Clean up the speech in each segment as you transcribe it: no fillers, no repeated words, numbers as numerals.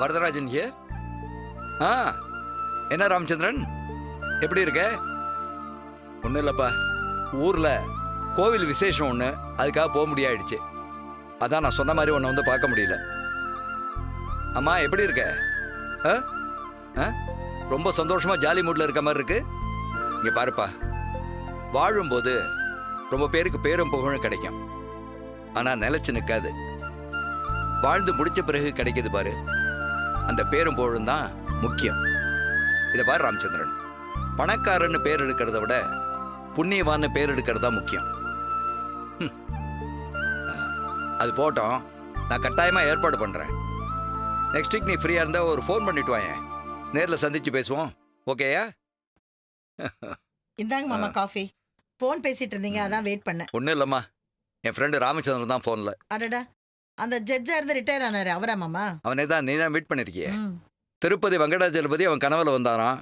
Varadarajan here. ஆ, என்ன ராமச்சந்திரன், எப்படி இருக்க? ஒன்றும் இல்லைப்பா, ஊரில் கோவில் விசேஷம் ஒன்று, அதுக்காக போக முடியாயிடுச்சு. அதான் நான் சொன்ன மாதிரி உன்னை வந்து பார்க்க முடியல. அம்மா எப்படி இருக்க? ஆ ஆ ரொம்ப சந்தோஷமாக ஜாலி மூட்டில் இருக்க மாதிரி இருக்கு. இங்கே பாருப்பா, வாழும்போது ரொம்ப பேருக்கு பேரும் புகழும் கிடைக்கும், ஆனால் நிலைச்சு நிற்காது. வாழ்ந்து முடிச்ச பிறகு கிடைக்கிது பாரு, அந்த பேரும் புகழும் தான் முக்கியம். இதை பாரு ராமச்சந்திரன், பணக்காரன்னு பேர் எடுக்கிறத விட புண்ணியவான்னு பேர் எடுக்கிறது தான் முக்கியம். அது போட்டோம், நான் கட்டாயமாக ஏற்பாடு பண்ணுறேன். நெக்ஸ்ட் வீக் நீ ஃப்ரீயாக இருந்தால் ஒரு ஃபோன் பண்ணிட்டு வாங்க, நேரில் சந்திச்சு பேசுவோம். ஓகேயா? இந்தாங்க மாமா காஃபி. ஃபோன் பேசிட்டு இருந்தீங்க, அதான் வெயிட் பண்ணேன். ஒன்றும் இல்லைம்மா, என் ஃப்ரெண்டு ராமச்சந்திரன் தான் ஃபோனில். அடடா, அந்த ஜட்ஜா இருந்து ரிட்டையர் ஆனாரு அவரா மாமா? அவனே தான், நீ தான் மீட் பண்ணிருக்கிய. திருப்பதி வெங்கடாஜலபதி அவன் கனவுல வந்தாராம்.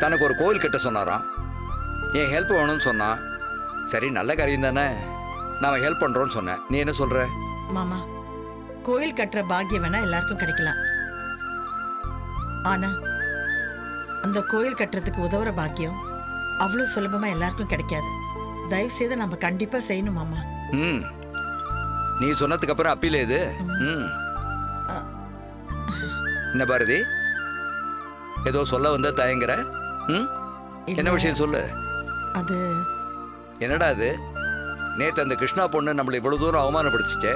தனக்கு ஒரு கோவில் கட்ட சொன்னாராம். என் ஹெல்ப் வேணும்னு சொன்னான். சரி, நல்ல காரியம் தானே, நான் ஹெல்ப் பண்றோன்னு சொன்னேன். நீ என்ன சொல்ற? மாமா, கோயில் கட்டுற பாக்கியம் வேணா எல்லாருக்கும் கிடைக்கலாம், ஆனா அந்த கோயில் கட்டுறதுக்கு உதவுற பாக்கியம் அவ்வளவு சுலபமா எல்லாருக்கும் கிடைக்காது. தயவு செய்து நம்ம கண்டிப்பா செய்யணும் மாமா. நீ சொன்னதுக்கு அப்புறம் அப்பீல் இது. என்ன பாரதி, ஏதோ சொல்ல வந்த தயங்குற? என்ன விஷயம் சொல்லு. அது என்னடா அது, நேத்து அந்த கிருஷ்ணா பொண்ணு நம்மளை இவ்வளவு தூரம் அவமானப்படுத்திச்சே,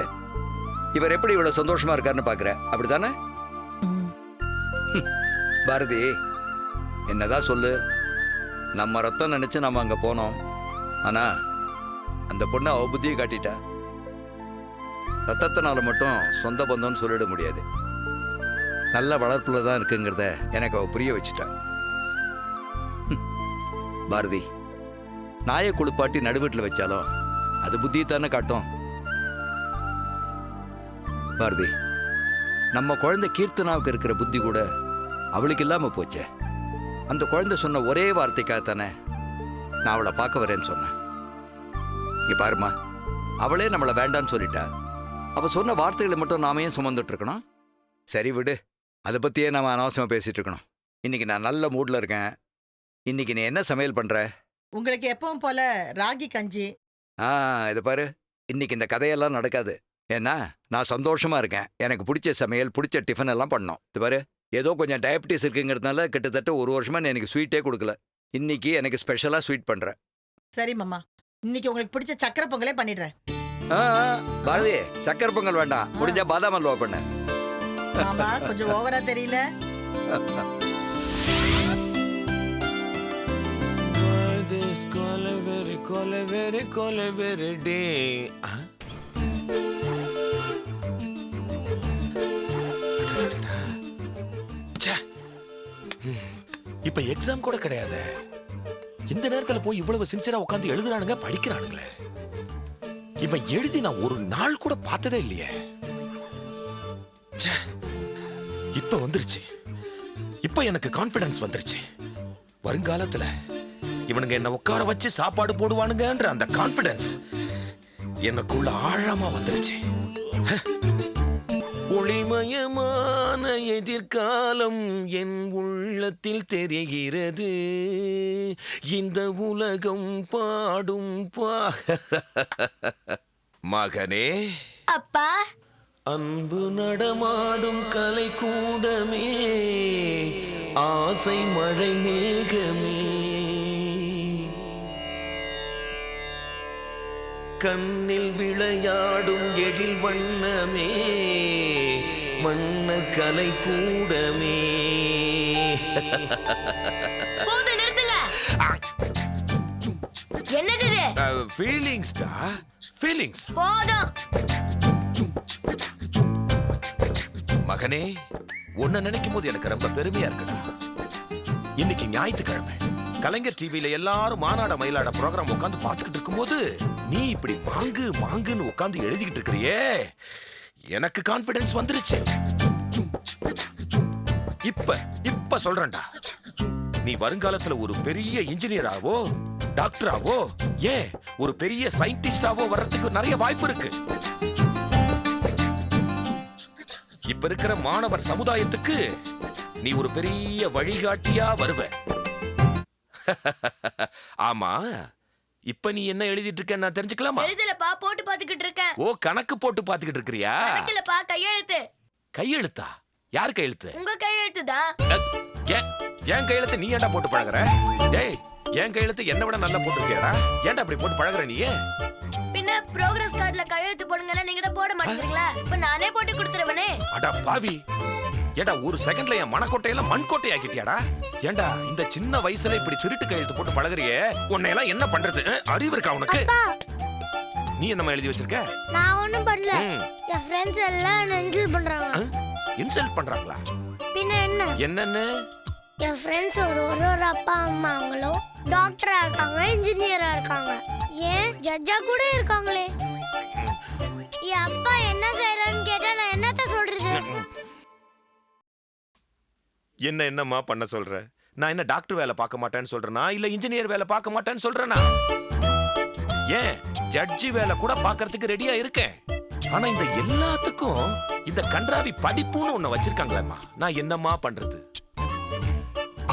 இவர் எப்படி இவ்வளவு சந்தோஷமா இருக்காருன்னு பாக்குற, அப்படித்தானே? பாரதி, என்னதான் சொல்லு, நம்ம ரத்தம் நினைச்சு நம்ம அங்க போனோம், ஆனா அந்த பொண்ணு அவ புத்தியை காட்டிட்டா. ரத்தத்தினால மட்டும் சொந்த பந்தம்னு சொல்லிட முடியாது. நல்ல வளர்ப்புல தான் இருக்குங்கிறத எனக்கு அவ புரிய வச்சுட்டா. பாரதி, நாயை குளிப்பாட்டி நடுவீட்டில் வச்சாலும் அது புத்தியை தானே காட்டும். பாரதி, நம்ம குழந்தை கீர்த்தனாவுக்கு இருக்கிற புத்தி கூட அவளுக்கு இல்லாம போச்சே. அந்த குழந்தை சொன்ன ஒரே வார்த்தைக்காகத்தானே நான் அவளை பார்க்க வரேன்னு சொன்னேன். இங்க பாருமா, அவளே நம்மளை வேண்டான்னு சொல்லிட்டா. அவ சொன்ன வார்த்தைகளை மட்டும் நாம ஏன் சுமந்துட்டு இருக்கணும்? சரி விடு, அதை பத்தியே நாம அனாவசியமா பேசிட்டு இருக்கணும். இன்னைக்கு நான் நல்ல மூட்ல இருக்கேன். இன்னைக்கு நீ என்ன சமையல் பண்ற? உங்களுக்கு எப்பவும் போல ராகி கஞ்சி. இதை பாரு, இன்னைக்கு இந்த கதையெல்லாம் நடக்காது. ஏன்னா நான் சந்தோஷமா இருக்கேன். எனக்கு பிடிச்ச சமையல், பிடிச்ச டிஃபன் எல்லாம் பண்ணோம். இது பாரு, ஏதோ கொஞ்சம் டயபிட்டிஸ் இருக்குங்கிறதுனால கிட்டத்தட்ட ஒரு வருஷமா நீ எனக்கு ஸ்வீட்டே கொடுக்கல. இன்னைக்கு எனக்கு ஸ்பெஷலா ஸ்வீட் பண்றேன். சரி மாமா, இன்னைக்கு உங்களுக்கு பிடிச்ச சக்கரை பொங்கலே பண்ணிடுறேன். பாரதி, சக்கரை பொங்கல் வேண்டாம், முடிஞ்சா பாதாம் அல்வா பண்ண. மாமா கொஞ்சம் ஓவரா தெரியல. இப்ப எக்ஸாம் கூட கிடையாது, இந்த நேரத்துல போய் இவ்வளவு சின்சியரா உட்கார்ந்து எழுதுறானுங்க, படிக்கிறானுங்களே. இவன் எழுதி நான் ஒரு நாள் கூட பார்த்ததே இல்லையே. இப்ப வந்துருச்சு, இப்ப எனக்கு கான்பிடன்ஸ் வந்துருச்சு. வருங்காலத்துல இவனுங்க என்ன உட்கார வச்சு சாப்பாடு போடுவானுங்கன்ற அந்த கான்பிடன்ஸ் எனக்குள்ள ஆழமா வந்துருச்சு. ஒளிமயமான எதிர்காலம் என் உள்ளத்தில் தெரிகிறது. இந்த உலகம் பாடும் மகனே. அப்பா. அன்பு நடமாடும் கலை கூடமே, ஆசை மழை மேகமே, கண்ணில் விளையாடும் எழில் வண்ணமே, மன்ன கலை கூடமே. போது நிறுத்துங்க. என்னது இது? ஃபீலிங்ஸ் டா, ஃபீலிங்ஸ். போதும். மகனே, உன்னை நினைக்கும் போது எனக்கு ரொம்ப பெருமையா இருக்கு. இன்னைக்கு ஞாயிற்றுக்கிழமை கலைஞர் டிவியில எல்லாரும் மாநாட மயிலாட ப்ரோக்ராம் உட்காந்து பார்த்துக்கிட்டு இருக்கும்போது நீ இப்படி மாங்கு மாங்குன்னு உட்காந்து எழுதிக்கிட்டு இருக்கிறியே, எனக்கு கான்பிடன்ஸ் வந்துருச்சு. இப்ப சொல்றேன்டா, நீ வருங்காலத்துல ஒரு பெரிய இன்ஜினியராவோ, டாக்டராவோ, ஏன் ஒரு பெரிய சயின்டிஸ்டாவோ வர்றதுக்கு நிறைய வாய்ப்பு இருக்கு. இப்ப இருக்கிற மாணவர் சமுதாயத்துக்கு நீ ஒரு பெரிய வழிகாட்டியா வருவ. ஆமா, இப்ப நீ என்ன எழுதிட்டு இருக்க நான் தெரிஞ்சுக்கலாமா? எழுதலப்பா, போட்டு பாத்துக்கிட்டு இருக்கேன். ஓ, கணக்கு போட்டு பாத்துக்கிட்டு இருக்கிறியா? கணக்குலப்பா, கையெழுத்து. கையெழுத்தா? யார் கையெழுத்து? உங்க கையெழுத்து தான். என் கையெழுத்து நீ ஏன்டா போட்டு பழகுற? டேய், என் கையெழுத்து என்ன விட நல்லா போட்டுருக்கியாடா? ஏன்டா அப்படி போட்டு பழகுற நீ? பின்ன ப்ரோக்ரஸ் கார்டுல கையெழுத்து போடுங்கன்னா நீங்க தான் போட மாட்டீங்களா? இப்ப நானே போட்டு கொடுத்துறவனே. அடா பாவி, ஏண்டா ஒரு செகண்ட்ல என் மனக்கோட்டையெல்லாம் மண்கோட்டை ஆக்கிட்டியாடா? ஏண்டா இந்த சின்ன வயசுல இப்படி திருட்டு கையெழுத்து போட்டு பழகுறியே, உன்னை எல்லாம் என்ன பண்றது? அறிவு இருக்கா உனக்கு? நீ என்னமா எழுதி வச்சிருக்க? நான் ஒண்ணும் பண்ணல. என் ஃப்ரெண்ட்ஸ் எல்லாம் என்ன இன்சல்ட் பண்றாங்க. இன்சல்ட் பண்றாங்களா? பின்ன என்ன? என்னன்னு? என் ஃப்ரெண்ட்ஸ் ஒரு அப்பா அம்மா அவங்களும் டாக்டரா இருக்காங்க, இன்ஜினியரா இருக்காங்க, ஏன் ஜட்ஜா கூட இருக்காங்களே. என் அப்பா என்ன செய்யறான்னு கேட்டா நான் என்னத்த சொல்றது? என்னம்மா பண்ண சொல்ற? நான் என்ன டாக்டர் வேலை பார்க்க மாட்டேன்னு சொல்றேனா, இல்ல இன்ஜினியர் வேலை பார்க்க மாட்டேன்னு சொல்றேனா? ஏன் ஜட்ஜி வேலை கூட பார்க்கிறதுக்கு ரெடியா இருக்கேன். ஆனா இந்த எல்லாத்துக்கும் இந்த கன்றாவி படிப்புன்னு ஒண்ணு வச்சிருக்காங்களேம்மா, நான் என்னம்மா பண்றது?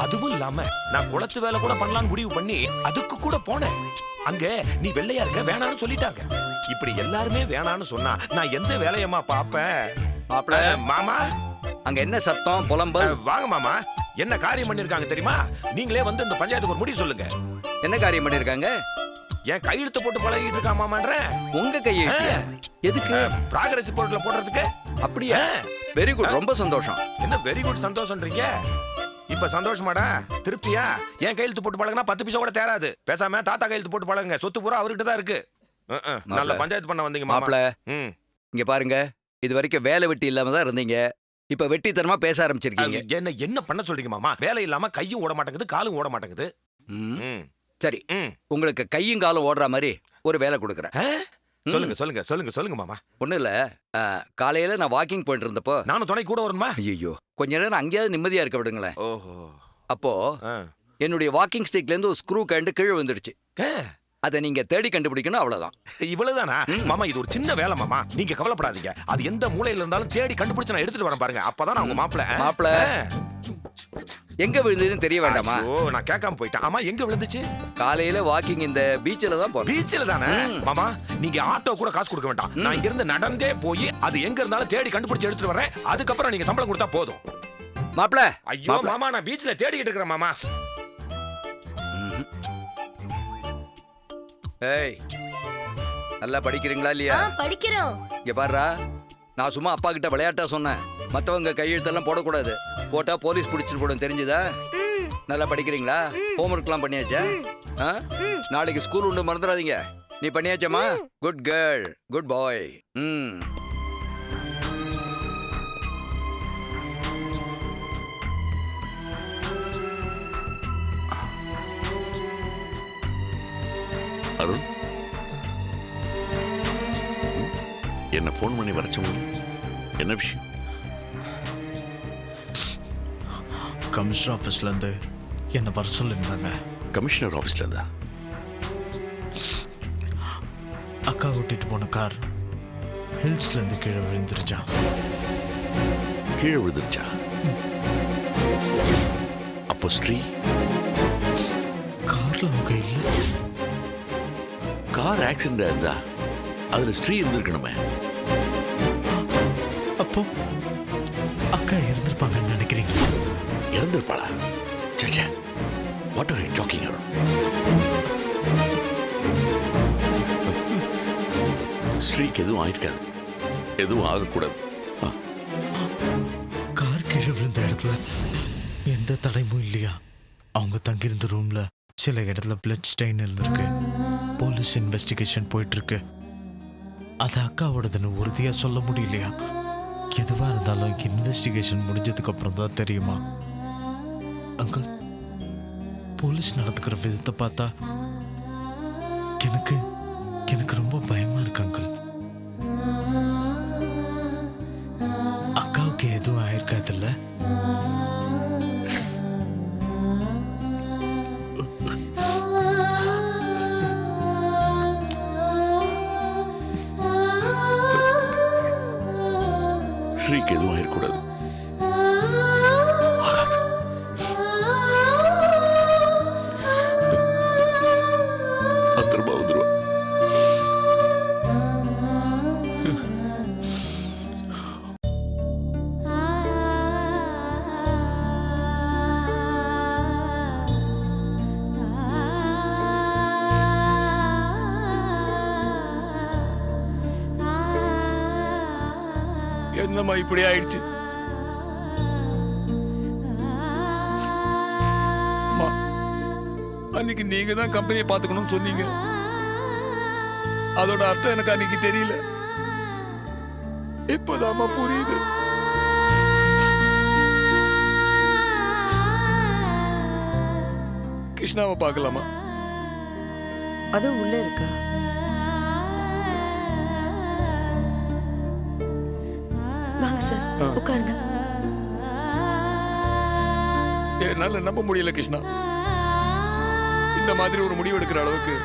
அதுவும் இல்லாம நான் குளத்து வேலை கூட பண்ணலாம்னு முடிவு பண்ணி அதுக்கு கூட போனேன். அங்க நீ வெள்ளையா இருக்க வேணான்னு சொல்லிட்டாங்க. இப்படி எல்லாருமே வேணான்னு சொன்னா நான் எந்த வேலையம்மா பாப்பேன்? மாப்பிள, மாமா, அங்க என்ன சத்தம் புலம்பல்? வாங்க மாமா, என்ன காரியம் பண்ணிருக்காங்க தெரியுமா? நீங்களே வந்து இந்த பஞ்சாயத்துக்கு ஒரு முடிவு சொல்லுங்க. என்ன காரியம் பண்ணிருக்காங்க? என் கையெழுத்து போட்டு பழகிட்டு இருக்கா மாமான்ற. உங்க கையெழுத்து எதுக்கு? ப்ராக்ரஸ் ரிப்போர்ட்ல போடுறதுக்கு. அப்படியா? வெரி குட், ரொம்ப சந்தோஷம். என்ன வெரி குட் சந்தோஷம்ன்றீங்க? இப்ப சந்தோஷமாடா? திருப்தியா? என் கையெழுத்து போட்டு பழகுனா 10 பைசா கூட தேராது. பேசாம தாத்தா கையெழுத்து போட்டு பழகுங்க, சொத்து பூரா அவர்கிட்ட தான் இருக்கு. நல்ல பஞ்சாயத்து பண்ண வந்தீங்க மாப்பிள. மாமா. இங்க பாருங்க, இது வரைக்கும் வேலை வெட்டி இல்லாம தான் இருந்தீங்க. இப்ப வெட்டித்தனமா பேச ஆரம்பிச்சிருக்கீங்க. என்ன பண்ண சொல்றீங்க மாமா? வேலை இல்லாம கையும் ஓட மாட்டேங்குது, காலும் ஓட மாட்டேங்குது. சரி, உங்களுக்கு கையும் காலும் ஓடுற மாதிரி ஒரு வேலை கொடுக்குறேன். சொல்லுங்க சொல்லுங்க சொல்லுங்க சொல்லுங்க மாமா. ஒண்ணும் இல்ல, காலையில நான் வாக்கிங் போயிட்டு இருந்தப்போ நானும் துணை கூட வரணுமா? ஐயோ, கொஞ்ச நேரம் அங்கேயாவது நிம்மதியா இருக்க விடுங்களேன். ஓஹோ. அப்போ என்னுடைய வாக்கிங் ஸ்டிக்ல இருந்து ஒரு ஸ்க்ரூ கண்டு கீழே வந்துடுச்சு. அதை நீங்க தேடி கண்டுபிடிக்கணும், அவ்வளவுதான். இவ்வளவுதானா மாமா? இது ஒரு சின்ன வேலை மாமா, நீங்க கவலைப்படாதீங்க. அது எந்த மூலையில இருந்தாலும் தேடி கண்டுபிடிச்சு நான் எடுத்துட்டு வரேன் பாருங்க. அப்பதான் அவங்க மாப்பிள எங்க விழுந்ததுன்னு தெரிய வேண்டாமா? ஓ, நான் கேட்காம போயிட்டேன். ஆமா, எங்க விழுந்துச்சு? காலையில வாக்கிங் இந்த பீச்சில தான் போறேன். பீச்சில தானே மாமா? நீங்க ஆட்டோ கூட காசு கொடுக்க வேண்டாம். நான் இங்க இருந்து நடந்தே போய் அது எங்க இருந்தாலும் தேடி கண்டுபிடிச்சு எடுத்துட்டு வரேன். அதுக்கப்புறம் நீங்க சம்பளம் கொடுத்தா போதும். மாப்பிள, ஐயோ மாமா, நான் பீச்ல தேடிக்கிட்டு இருக்கிறேன் மாமா. ஏய், நல்லா படிக்கிறீங்களா இல்லையா? படிக்கிறோம். இங்க பாருடா, நான் சும்மா அப்பா கிட்ட விளையாட்டா சொன்னேன். மத்தவங்க கையெழுத்தெல்லாம் போடக்கூடாது, போட்டா போலீஸ் பிடிச்சிட்டு போடும், தெரிஞ்சுதா? நல்லா படிக்கிறீங்களா? ஹோம்ஒர்க்லாம் பண்ணியாச்சா? நாளைக்கு ஸ்கூல் உண்டு, மறந்துடாதீங்க. நீ பண்ணியாச்சம்மா? குட் கேர்ள், குட் பாய். அருண், என்ன ஃபோன் பண்ணி வர சொன்னீங்க? என்ன விஷயம்? கமிஷனர் ஆஃபீஸ்லேருந்து என்ன வர சொல்லியிருந்தாங்க. கமிஷனர் ஆஃபீஸ்ல இருந்தா? அக்கா ஓட்டிட்டு போன கார் ஹில்ஸ்லேருந்து கீழே விழுந்துருச்சா? கீழே விழுந்துருச்சா? அப்போ ஸ்ரீ கார்ல அவங்க இல்லை. கார் ஆக்சிடென்ட் இருந்தா அதுல ஸ்ரீ இருந்திருக்கணுமே. அப்போ அக்கா இறந்திருப்பாங்கன்னு நினைக்கிறீங்க? இறந்திருப்பாளா? சச்சா, what are you talking Arun? ஸ்ரீக்கு எதுவும் ஆயிருக்காது, எதுவும் ஆகக்கூடாது. கார் கீழே விழுந்த இடத்துல எந்த தடையும் இல்லையா? அவங்க தங்கியிருந்த ரூம்ல சில இடத்துல பிளட் ஸ்டெயின் இருந்திருக்கு. போலீஸ் இன்வெஸ்டிகேஷன் போயிட்டு இருக்கு. அது அக்காவோடதுன்னு உறுதியா சொல்ல முடியலையா? எதுவா இருந்தாலும் இன்வெஸ்டிகேஷன் முடிஞ்சதுக்கு அப்புறம் தான் தெரியுமா? அங்கிள், போலீஸ் நடந்துக்கிற விதத்தை பார்த்தா எனக்கு ரொம்ப பயமா இருக்கு அங்கிள். அக்காவுக்கு எதுவும் ஆயிருக்காதுல்ல? ஸ்ரீக்கு எதுவும் ஆயிடக்கூடாது. அத்திரமா வந்துருவா. என்னம்மா இப்படி ஆயிடுச்சு? அம்மா, அன்னைக்கு நீங்க தான் கம்பெனியை பாத்துக்கணும்னு சொன்னீங்க. அதோட அர்த்தம் எனக்கு அன்னைக்கு தெரியல. இப்போதாம்மா புரியுது. கிருஷ்ணாவை பார்க்கலாமா? அதுவும் உள்ள இருக்கா? வாங்க சார், உட்காருங்க. என்னால நம்ப முடியல கிருஷ்ணா, இந்த மாதிரி ஒரு முடிவு எடுக்கிற அளவுக்கு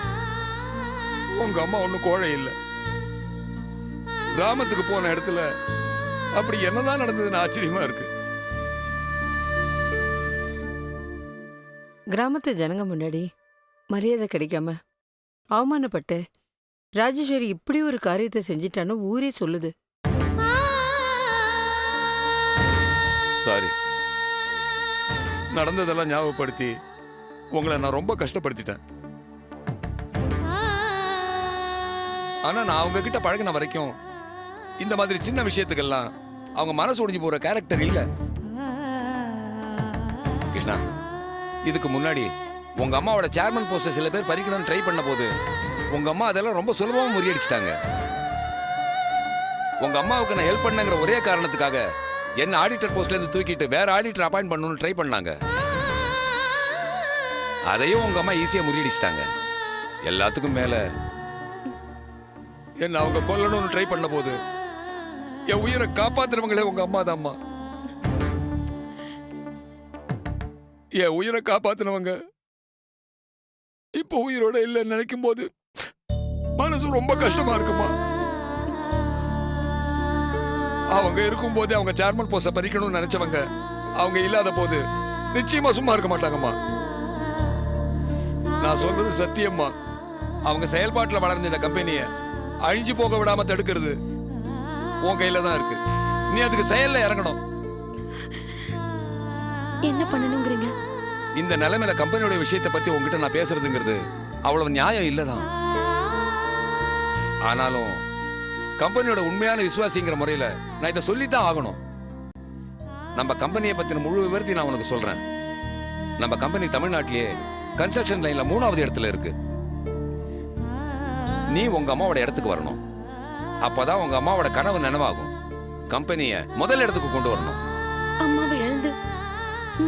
உங்க அம்மா ஒன்னும் கோழை இல்லை. கிராமத்துக்கு போன இடத்துல அப்படி என்னதான் நடந்ததுன்னு ஆச்சரியமா இருக்கு. கிராமத்து ஜனங்க முன்னாடி மரியாதை கிடைக்காம அவமானப்பட்டு ராஜேஸ்வரி இப்படி ஒரு காரியத்தை செஞ்சிட்டான்னு ஊரே சொல்லுது. சாரி, நடந்ததெல்லாம் ஞாபகப்படுத்தி உங்களை நான் ரொம்ப கஷ்டப்படுத்திட்டேன். ஆனா நான் அவங்க கிட்ட பழகின வரைக்கும் இந்த மாதிரி சின்ன விஷயத்துக்கெல்லாம் அவங்க மனசு ஒடிஞ்சு போற கேரக்டர் இல்ல. கிருஷ்ணா, இதுக்கு முன்னாடி உங்க அம்மாவோட சேர்மன் போஸ்ட சில பேர் பறிக்கணும்னு ட்ரை பண்ண போது உங்க அம்மா அதெல்லாம் ரொம்ப சுலபமா முறியடிச்சிட்டாங்க. உங்க அம்மாவுக்கு நான் ஹெல்ப் பண்ணங்கிற ஒரே காரணத்துக்காக என்ன ஆடிட்டர் போஸ்ட்ல இருந்து தூக்கிட்டு வேற ஆடிட்டர் அப்பாயிண்ட் பண்ணணும்னு ட்ரை பண்ணாங்க. அதையும் உங்க அம்மா ஈஸியா முறியடிச்சிட்டாங்க. எல்லாத்துக்கும் மேல என்ன அவங்க கொல்லணும்னு ட்ரை பண்ண போது என் உயிரை காப்பாத்துறவங்களே உங்க அம்மா தான்மா. என் உயிரை காப்பாத்தினவங்க இப்போ உயிரோட இல்லைன்னு நினைக்கும் போது மனசு ரொம்ப கஷ்டமா இருக்குமா. அவங்க இருக்கும் போதே அவங்க சேர்மன் போஸ்ட பறிக்கணும்னு நினைச்சவங்க அவங்க இல்லாத போது நிச்சயமா சும்மா இருக்க மாட்டாங்கம்மா. நான் சொல்றது சத்தியம்மா. அவங்க செயல்பாட்டுல வளர்ந்த இந்த கம்பெனியை அழிஞ்சு போக விடாம தடுக்கிறது உன் கையில தான் இருக்கு. நீ அதுக்கு செயல்ல இறங்கணும். என்ன பண்ணணுங்கிறீங்க? இந்த நிலைமையில கம்பெனியோட விஷயத்தை பத்தி உங்ககிட்ட நான் பேசுறதுங்கிறது அவ்வளவு நியாயம் இல்லதான். ஆனாலும் கம்பெனியோட உண்மையான விசுவாசிங்கிற முறையில நான் இதை சொல்லித்தான் ஆகணும். நம்ம கம்பெனியை பத்தின முழு விவரத்தை நான் உனக்கு சொல்றேன். நம்ம கம்பெனி தமிழ்நாட்டிலேயே கன்ஸ்ட்ரக்ஷன் லைன்ல 3வது இடத்துல இருக்கு. நீ உங்க அம்மாவோட இடத்துக்கு வரணும். அப்பதான் உங்க அம்மாவோட கனவு நினைவாகும். கம்பெனியை முதல் இடத்துக்கு கொண்டு வரணும். அம்மாவை இழந்து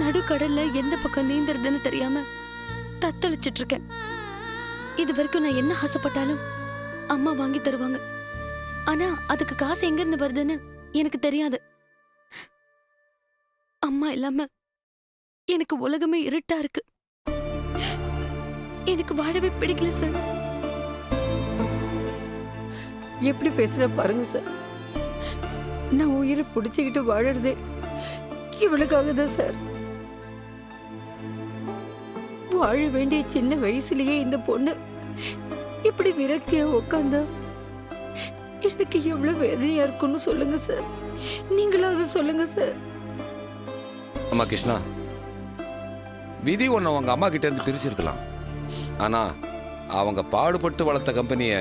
நடுக்கடல்ல எந்த பக்கம் நீந்துறதுன்னு தெரியாம தத்தளிச்சிட்டு இருக்கேன். இது வரைக்கும் நான் என்ன ஆசைப்பட்டாலும் அம்மா வாங்கி தருவாங்க. ஆனா அதுக்கு காசு எங்க இருந்து வருதுன்னு எனக்கு தெரியாது. அம்மா இல்லாம எனக்கு உலகமே இருட்டா இருக்கு. எனக்கு வாழவே பிடிக்கல சார். எப்படி பேசுற பாருங்க சார். நான் உயிரை பிடிச்சுக்கிட்டு வாழறதே இவளுக்காக தான் சார். வாழ வேண்டிய சின்ன வயசுலயே இந்த பொண்ணு இப்படி விரக்தியா உட்காந்தா எனக்கு எவ்வளவு வேதனையா இருக்கும்னு சொல்லுங்க சார். நீங்களும் அதை சொல்லுங்க சார். அம்மா கிருஷ்ணா, விதி ஒன்னு உங்க அம்மா கிட்ட இருந்து பிரிச்சிருக்கலாம். ஆனா அவங்க பாடுபட்டு வளர்த்த கம்பெனியை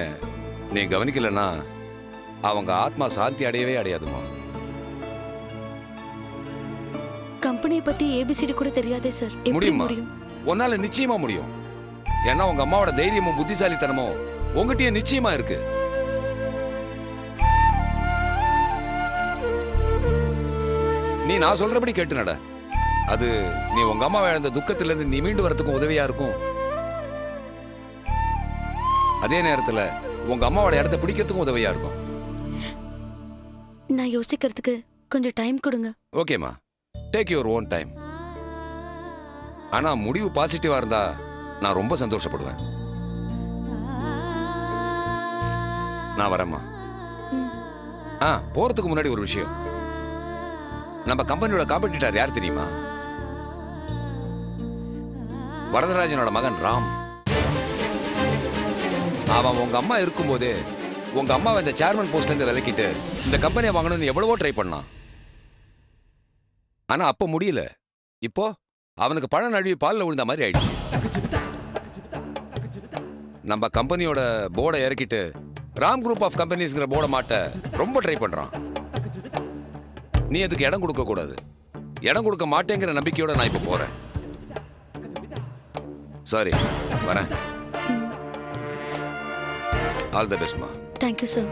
நீ கவனிக்கலன்னா அவங்க ஆத்மா சாந்தி அடையவே அடையாதுமா. கம்பெனியை பத்தி ஏபிசிடி கூட தெரியாதே சார். எப்படி முடியுமா? முடியும்? உன்னால நிச்சயமா முடியும். ஏன்னா உங்க அம்மாவோட தைரியமும் புத்திசாலித்தனமும் உங்ககிட்டயே நிச்சயமா இருக்கு. நீ நான் சொல்றபடி கேட்டு நட. அது நீ உங்க அம்மா இழந்த துக்கத்திலிருந்து நீ மீண்டு வரதுக்கும் உதவியா இருக்கும். அதே நேரத்துல உங்க அம்மாவோட இடத்தை பிடிக்கிறதுக்கும் உதவியா இருக்கும். நான் யோசிக்கிறதுக்கு கொஞ்சம் டைம் கொடுங்க. ஓகேமா, டேக் யுவர் ஓன் டைம். ஆனா முடிவு பாசிட்டிவா இருந்தா நான் ரொம்ப சந்தோஷப்படுவேன். நான் வரேம்மா. போறதுக்கு முன்னாடி ஒரு விஷயம். நம்ம கம்பெனியோட காம்படிட்டர் யார் தெரியுமா? வரதராஜனோட மகன் ராம். அவன் உங்க அம்மா இருக்கும்போது உங்க அம்மாவை இந்த சேர்மன் போஸ்ட்ல இருந்து விலக்கிட்டு இந்த கம்பெனியை வாங்கணும்னு எவ்வளவோ ட்ரை பண்ணான். ஆனா அப்ப முடியல. இப்போ அவனுக்கு பழ நழுவி பால்ல விழுந்த மாதிரி ஆயிடுச்சு. நம்ம கம்பெனியோட போர்டை இறக்கிட்டு ராம் குரூப் ஆஃப் கம்பெனிஸ்ங்கிற போர்டை மாட்ட ரொம்ப ட்ரை பண்றான். நீ அதுக்கு இடம் கொடுக்க கூடாது. இடம் கொடுக்க மாட்டேங்கிற நம்பிக்கையோட நான் இப்ப போறேன். சாரி, வரேன். ஆல் தி பெஸ்ட் மா. Thank you sir.